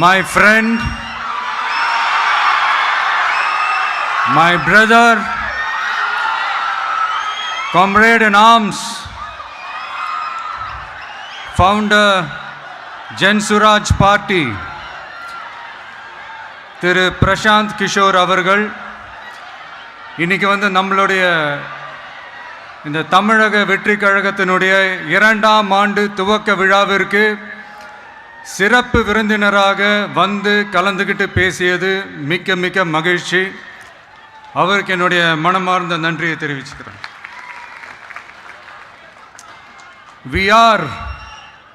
my friend, my brother, comrade in arms, founder, Jan Suraj Party, திரு பிரசாந்த் கிஷோர் அவர்கள் இன்னைக்கு நம்மளுடைய இந்த தமிழக வெற்றி கழகத்தினுடைய 2ஆம் ஆண்டு துவக்க விழாவிற்கு சிறப்பு விருந்தினராக கலந்துக்கிட்டு பேசியது மிக்க மிக்க மகிழ்ச்சி. அவருக்கு என்னுடைய மனமார்ந்த நன்றியை தெரிவிச்சுக்கிறேன். We are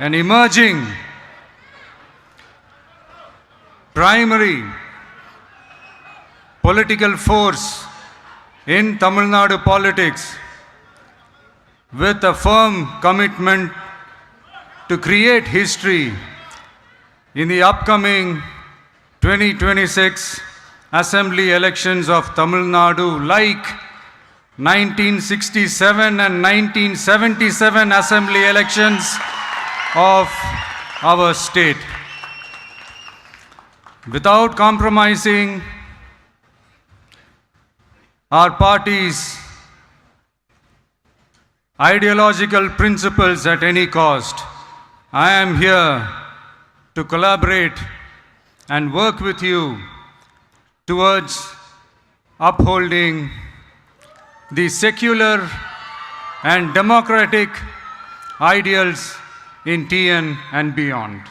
an emerging primary political force in Tamil Nadu politics with a firm commitment to create history in the upcoming 2026 assembly elections of Tamil Nadu, like 1967 and 1977 assembly elections of our state. Without compromising our party's ideological principles at any cost, I am here to collaborate and work with you towards upholding the secular and democratic ideals in TN and beyond.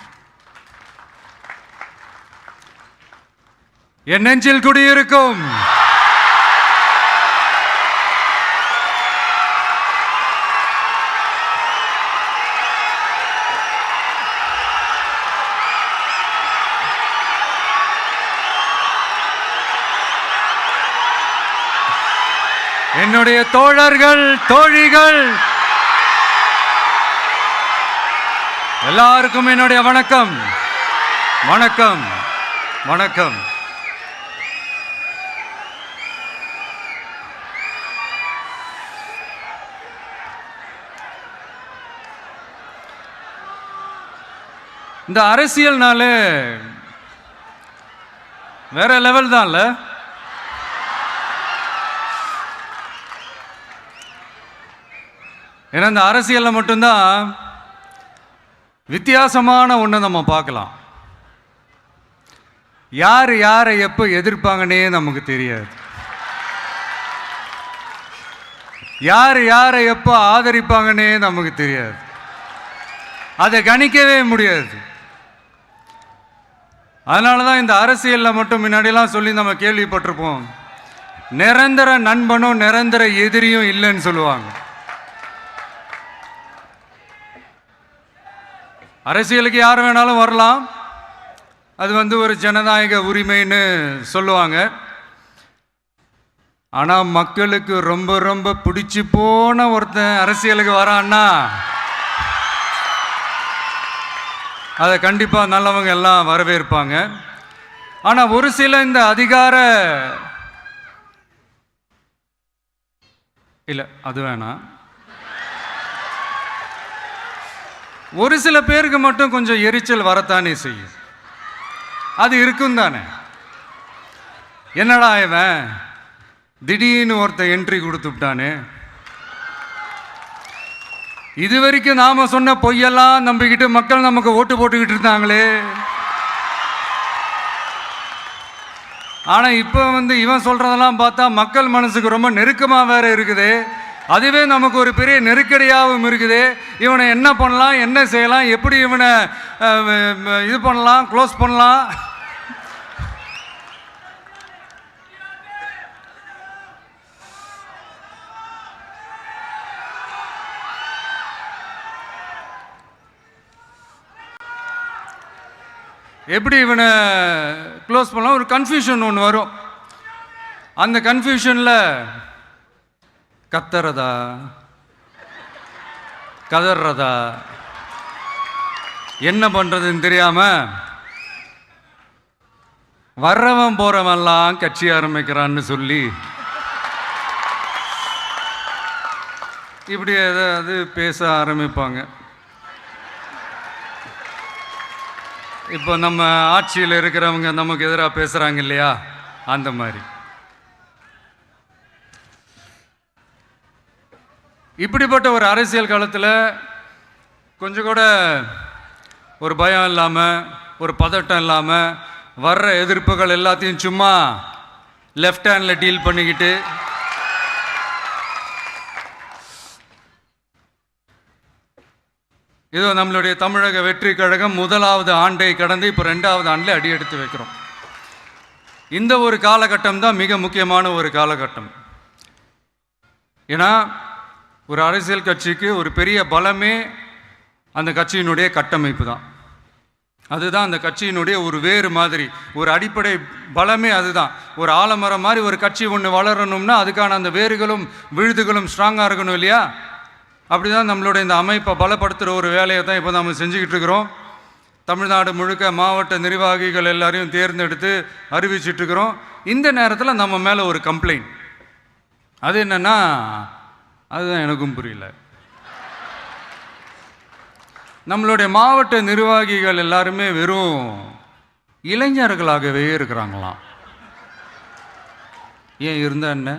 என் நெஞ்சில் குடியிருக்கும் என்னுடைய தோழர்கள், தோழிகள் எல்லாருக்கும் என்னுடைய வணக்கம். வணக்கம் வணக்கம். இந்த அரசியல்னாலே வேற லெவல் தான்ல. ஏன்னா இந்த அரசியலில் மட்டும்தான் வித்தியாசமான ஒன்று நம்ம பார்க்கலாம். யார் யாரை எப்போ எதிர்ப்பாங்கன்னே நமக்கு தெரியாது. யார் யாரை எப்போ ஆதரிப்பாங்கன்னே நமக்கு தெரியாது. அதை கணிக்கவே முடியாது. அதனால தான் இந்த அரசியலில் மட்டும் முன்னாடிலாம் சொல்லி நம்ம கேள்விப்பட்டிருப்போம், நிரந்தர நண்பனும் நிரந்தர எதிரியும் இல்லைன்னு சொல்லுவாங்க. அரசியலுக்கு யார் வேணாலும் வரலாம், அது ஒரு ஜனநாயக உரிமைன்னு சொல்லுவாங்க. ஆனால் மக்களுக்கு ரொம்ப ரொம்ப பிடிச்சி போன ஒருத்தன் அரசியலுக்கு வரான்னா அதை கண்டிப்பாக நல்லவங்க எல்லாம் வரவேற்பாங்க. ஆனால் ஒரு சில இந்த அதிகார இல்லை அது வேணாம், ஒரு சில பேருக்கு மட்டும் கொஞ்சம் எரிச்சல் வரத்தானே செய்யும். அது இருக்கும் தானே. என்னடா இவன் திடீர்னு ஒருத்தன் என்ட்ரி கொடுத்துட்டானே, இது வரைக்கும் நாம சொன்ன பொய்யெல்லாம் நம்பிக்கிட்டு மக்கள் நமக்கு ஓட்டு போட்டுக்கிட்டு இருந்தாங்களே, ஆனால் இப்போ இவன் சொல்றதெல்லாம் பார்த்தா மக்கள் மனசுக்கு ரொம்ப நெருக்கமாக வேற இருக்குது. அதுவே நமக்கு ஒரு பெரிய நெருக்கடியாகவும் இருக்குது. இவனை என்ன பண்ணலாம், என்ன செய்யலாம், எப்படி இவனை இது பண்ணலாம், க்ளோஸ் பண்ணலாம். எப்படி இவனை க்ளோஸ் பண்ணலாம், ஒரு கன்ஃபியூஷன் ஒன்று வரும். அந்த கன்ஃபியூஷனில் கத்துறதா கதறதா என்ன பண்ணுறதுன்னு தெரியாமல் வர்றவன் போகிறவன்லாம் கட்சி ஆரம்பிக்கிறான்னு சொல்லி இப்படி ஏதாவது பேச ஆரம்பிப்பாங்க. இப்போ நம்ம ஆட்சியில் இருக்கிறவங்க நமக்கு எதிராக பேசுகிறாங்க இல்லையா, அந்த மாதிரி. இப்படிப்பட்ட ஒரு அரசியல் காலத்தில் கொஞ்சம் கூட ஒரு பயம் இல்லாமல், ஒரு பதட்டம் இல்லாமல், வர்ற எதிர்ப்புகள் எல்லாத்தையும் சும்மா லெஃப்ட் ஹேண்டில் டீல் பண்ணிக்கிட்டு இதோ நம்மளுடைய தமிழக வெற்றி கழகம் முதலாவது ஆண்டை கடந்து இப்போ 2வது ஆண்டில் அடி எடுத்து வைக்கிறோம். இந்த ஒரு காலகட்டம் தான் மிக முக்கியமான ஒரு காலகட்டம். ஏன்னா ஒரு அரசியல் கட்சிக்கு ஒரு பெரிய பலமே அந்த கட்சியினுடைய கட்டமைப்பு தான். அதுதான் அந்த கட்சியினுடைய ஒரு வேறு மாதிரி, ஒரு அடிப்படை பலமே அதுதான். ஒரு ஆலமரம் மாதிரி ஒரு கட்சி ஒன்று வளரணும்னா அதுக்கான அந்த வேர்களும் விழுதுகளும் ஸ்ட்ராங்காக இருக்கணும் இல்லையா? அப்படி தான் நம்மளுடைய இந்த அமைப்பை பலப்படுத்துகிற ஒரு வேலையை தான் இப்போ நம்ம செஞ்சுக்கிட்டு இருக்கிறோம். தமிழ்நாடு முழுக்க மாவட்ட நிர்வாகிகள் எல்லாரையும் தேர்ந்தெடுத்து அறிவிச்சிட்ருக்கிறோம். இந்த நேரத்தில் நம்ம மேலே ஒரு கம்ப்ளைண்ட், அது என்னென்னா, அதுதான் எனக்கும் புரியல. நம்மளுடைய மாவட்ட நிர்வாகிகள் எல்லாருமே வெறும் இளைஞர்களாகவே இருக்கிறாங்களாம். ஏன் இருந்தா என்ன?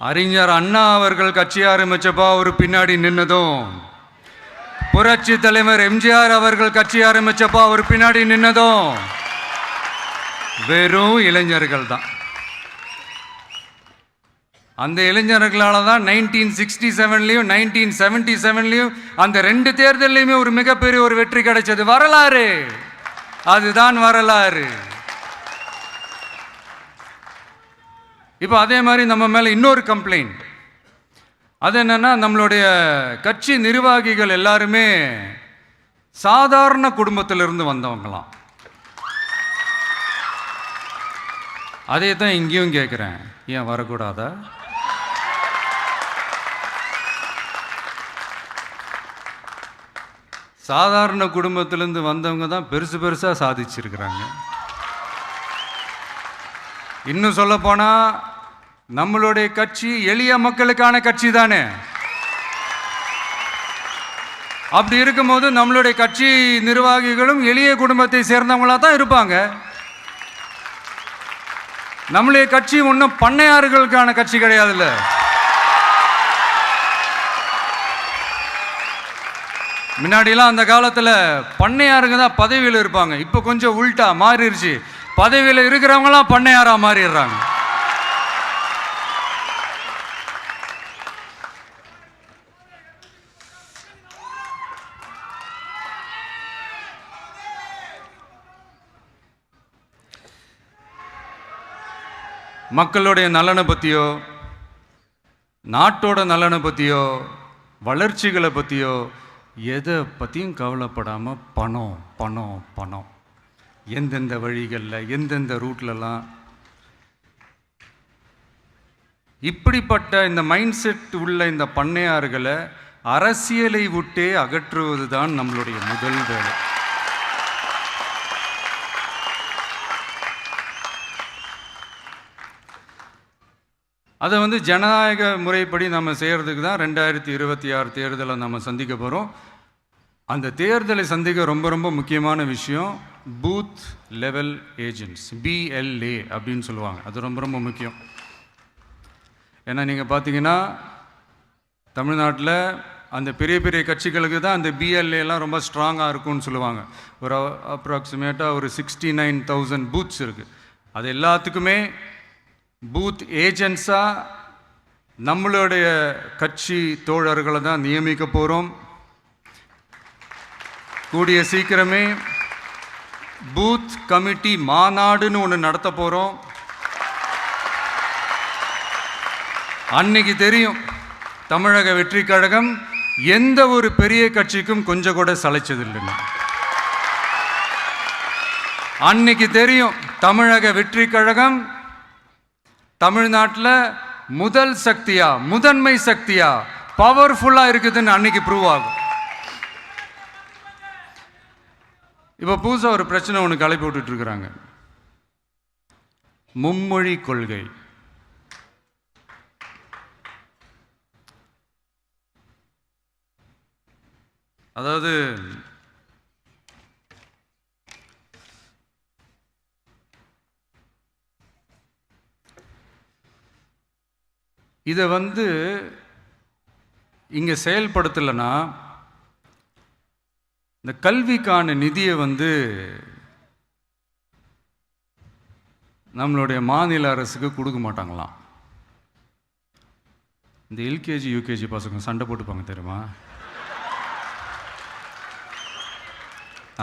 அறிஞர் அண்ணா அவர்கள் கட்சி ஆரம்பிச்சப்பா ஒரு பின்னாடி நின்னதும், புரட்சி தலைவர் எம்ஜிஆர் அவர்கள் கட்சி ஆரம்பிச்சப்பா ஒரு பின்னாடி நின்னதும் வெறும் இளைஞர்கள் தான். அந்த இளைஞர்களால் தான் 1967லையும் 1977லையும் அந்த 2 தேர்தலையுமே ஒரு மிகப்பெரிய ஒரு வெற்றி கிடைச்சது. வரலாறு, அதுதான் வரலாறு. இப்போ அதே மாதிரி நம்ம மேலே இன்னொரு கம்ப்ளைண்ட், அது என்னன்னா, நம்மளுடைய கட்சி நிர்வாகிகள் எல்லாருமே சாதாரண குடும்பத்திலிருந்து வந்தவங்களாம். அதே தான் இங்கேயும் கேட்குறேன், ஏன் வரக்கூடாதா? சாதாரண குடும்பத்திலேருந்து வந்தவங்க தான் பெருசு பெருசாக சாதிச்சிருக்கிறாங்க. இன்னும் சொல்ல போனால் நம்மளுடைய கட்சி எளிய மக்களுக்கான கட்சி தானே. அப்படி இருக்கும்போது நம்மளுடைய கட்சி நிர்வாகிகளும் எளிய குடும்பத்தை சேர்ந்தவங்களா தான் இருப்பாங்க. நம்மளுடைய கட்சி ஒன்றும் பண்ணையார்களுக்கான கட்சி கிடையாதுல்ல. முன்னாடிலாம் அந்த காலத்தில் பண்ணையாருங்க தான் பதவியில் இருப்பாங்க. இப்போ கொஞ்சம் உள்டா மாறிடுச்சு, பதவியில் இருக்கிறவங்களாம் பண்ணையாரா மாறிடுறாங்க. மக்களுடைய நலனை பற்றியோ, நாட்டோட நலனை பற்றியோ, வளர்ச்சிகளை பற்றியோ எதை பற்றியும் கவலைப்படாமல் பணம் பணம் பணம், எந்தெந்த வழிகளில் எந்தெந்த ரூட்லலாம். இப்படிப்பட்ட இந்த மைண்ட் செட் உள்ள இந்த பண்ணையார்களை அரசியலை விட்டே அகற்றுவது தான் நம்மளுடைய முதல் வேலை. அதை ஜனநாயக முறைப்படி நம்ம செய்கிறதுக்கு தான் 2026 தேர்தலை நம்ம சந்திக்க போகிறோம். அந்த தேர்தலை சந்திக்க ரொம்ப ரொம்ப முக்கியமான விஷயம் பூத் லெவல் ஏஜென்ட்ஸ், BLA அப்படின்னு சொல்லுவாங்க. அது ரொம்ப ரொம்ப முக்கியம். ஏன்னா நீங்கள் பார்த்தீங்கன்னா தமிழ்நாட்டில் அந்த பெரிய பெரிய கட்சிகளுக்கு தான் அந்த BLAலாம் ரொம்ப ஸ்ட்ராங்காக இருக்கும்னு சொல்லுவாங்க. ஒரு அப்ராக்சிமேட்டாக ஒரு 69,000 பூத்ஸ் இருக்குது. அது எல்லாத்துக்குமே பூத் ஏஜென்ட்ஸாக நம்மளுடைய கட்சி தோழர்களை தான் நியமிக்க போகிறோம். கூடிய சீக்கிரமே பூத் கமிட்டி மாநாடுன்னு ஒன்று நடத்த போகிறோம். அன்னைக்கு தெரியும் தமிழக வெற்றி கழகம் எந்த ஒரு பெரிய கட்சிக்கும் கொஞ்சம் கூட சளைச்சதில்லைன்னு. அன்னைக்கு தெரியும் தமிழக வெற்றி கழகம் தமிழ்நாட்டில் முதல் சக்தியா, முதன்மை சக்தியா, பவர்ஃபுல்லாக இருக்குதுன்னு அன்னைக்கு ப்ரூவ் ஆகும். இப்போ புதுசாக ஒரு பிரச்சனை ஒன்று கிளப்பி விட்டுட்டு இருக்கிறாங்க, மும்மொழி கொள்கை. அதாவது இதை இங்கே செயல்படுத்தலைன்னா இந்த கல்விக்கான நிதியை நம்மளுடைய மாநில அரசுக்கு கொடுக்க மாட்டாங்களாம். இந்த எல்கேஜி யூகேஜி பசங்க சண்டை போட்டுப்பாங்க தெரியுமா,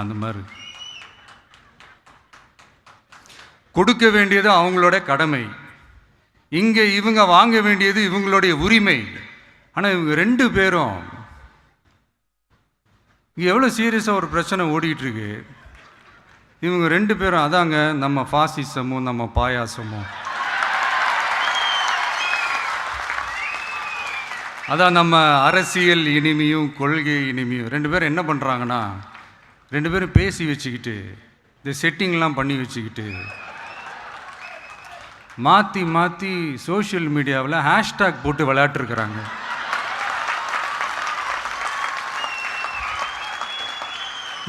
அந்த மாதிரி கொடுக்க வேண்டியது அவங்களோட கடமை, இங்கே இவங்க வாங்க வேண்டியது இவங்களுடைய உரிமை. ஆனால் இவங்க 2 பேரும் இங்கே எவ்வளோ சீரியஸாக ஒரு பிரச்சனை ஓடிக்கிட்டு இருக்கு. இவங்க 2 பேரும் அதாங்க நம்ம ஃபாசிசமும் நம்ம பாயாசமும், அதான் நம்ம அரசியல் இனிமையும் கொள்கை இனிமையும். 2 பேரும் என்ன பண்ணுறாங்கன்னா 2 பேரும் பேசி வச்சுக்கிட்டு இந்த செட்டிங்லாம் பண்ணி வச்சுக்கிட்டு மாற்றி மாற்றி சோஷியல் மீடியாவில் ஹேஷ்டேக் போட்டு விளையாட்டுருக்குறாங்க.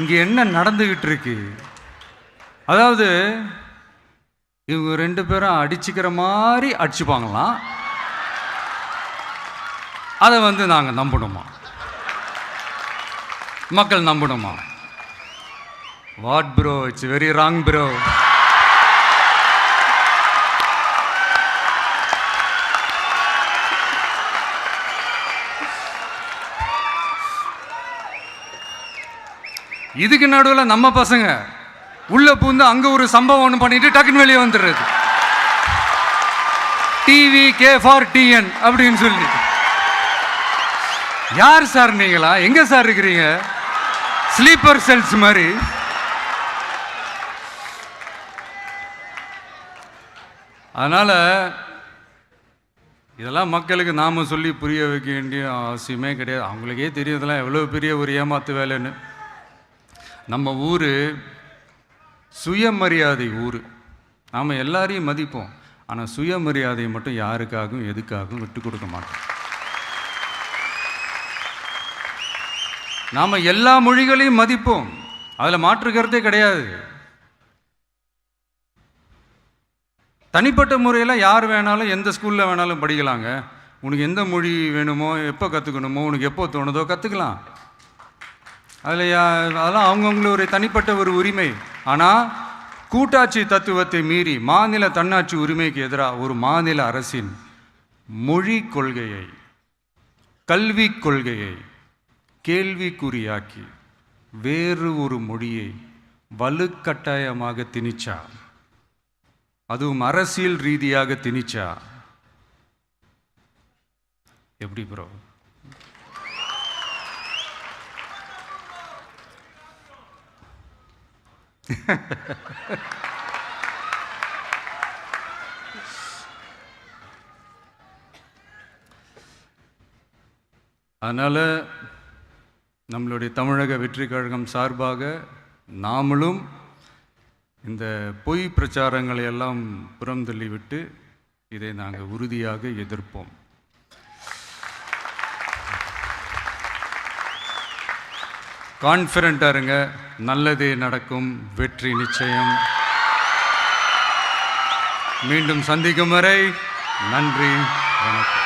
இங்கே என்ன நடந்துக்கிட்டு இருக்கு, அதாவது இவங்க 2 பேரும் அடிச்சுக்கிற மாதிரி அடிச்சுப்பாங்களாம். அதை நாங்கள் நம்பணுமா, மக்கள் நம்பணுமா? What bro, it's very wrong bro. இதுக்கு நடுவில் நம்ம பசங்க உள்ள பூந்து அங்க ஒரு சம்பவம் ஒன்று பண்ணிட்டு டக்குன்னு வெளியே வந்துடுறது. டிவி கே ஃபார் டிஎன் அப்படின்னு சொல்லி. யார் சார் நீங்களா, எங்க சார் இருக்கிறீங்க? ஸ்லீப்பர் செல்ஸ் மாதிரி. அதனால இதெல்லாம் மக்களுக்கு நாம சொல்லி புரிய வைக்க வேண்டிய அவசியமே கிடையாது. அவங்களுக்கே தெரியறதெல்லாம் எவ்வளோ பெரிய ஒரு ஏமாத்து வேலைன்னு. நம்ம ஊர் சுயமரியாதை ஊர், நாம் எல்லாரையும் மதிப்போம். ஆனால் சுயமரியாதையை மட்டும் யாருக்காகவும் எதுக்காகவும் விட்டு கொடுக்க மாட்டோம். நாம் எல்லா மொழிகளையும் மதிப்போம், அதில் மாற்று கருத்தே கிடையாது. தனிப்பட்ட முறையில் யார் வேணாலும் எந்த ஸ்கூலில் வேணாலும் படிக்கலாங்க. உனக்கு எந்த மொழி வேணுமோ, எப்போ கற்றுக்கணுமோ, உனக்கு எப்போ தோணுதோ கற்றுக்கலாம். அதெல்லாம் அவங்கவுங்களுடைய தனிப்பட்ட ஒரு உரிமை. ஆனால் கூட்டாட்சி தத்துவத்தை மீறி மாநில தன்னாட்சி உரிமைக்கு எதிராக ஒரு மாநில அரசின் மொழி கொள்கையை, கல்வி கொள்கையை கேள்விக்குறியாக்கி வேறு ஒரு மொழியை வலுக்கட்டாயமாக திணிச்சா, அதுவும் அரசியல் ரீதியாக திணிச்சா எப்படி ப்ரோ? அதனால் நம்மளுடைய தமிழக வெற்றி கழகம் சார்பாக நாமளும் இந்த பொய் பிரச்சாரங்களை எல்லாம் புறம் தள்ளிவிட்டு இதை நாங்கள் உறுதியாக எதிர்ப்போம். கான்ஃபிடென்ட்டாக இருங்க, நல்லதே நடக்கும், வெற்றி நிச்சயம். மீண்டும் சந்திக்கும் வரை நன்றி, வணக்கம்.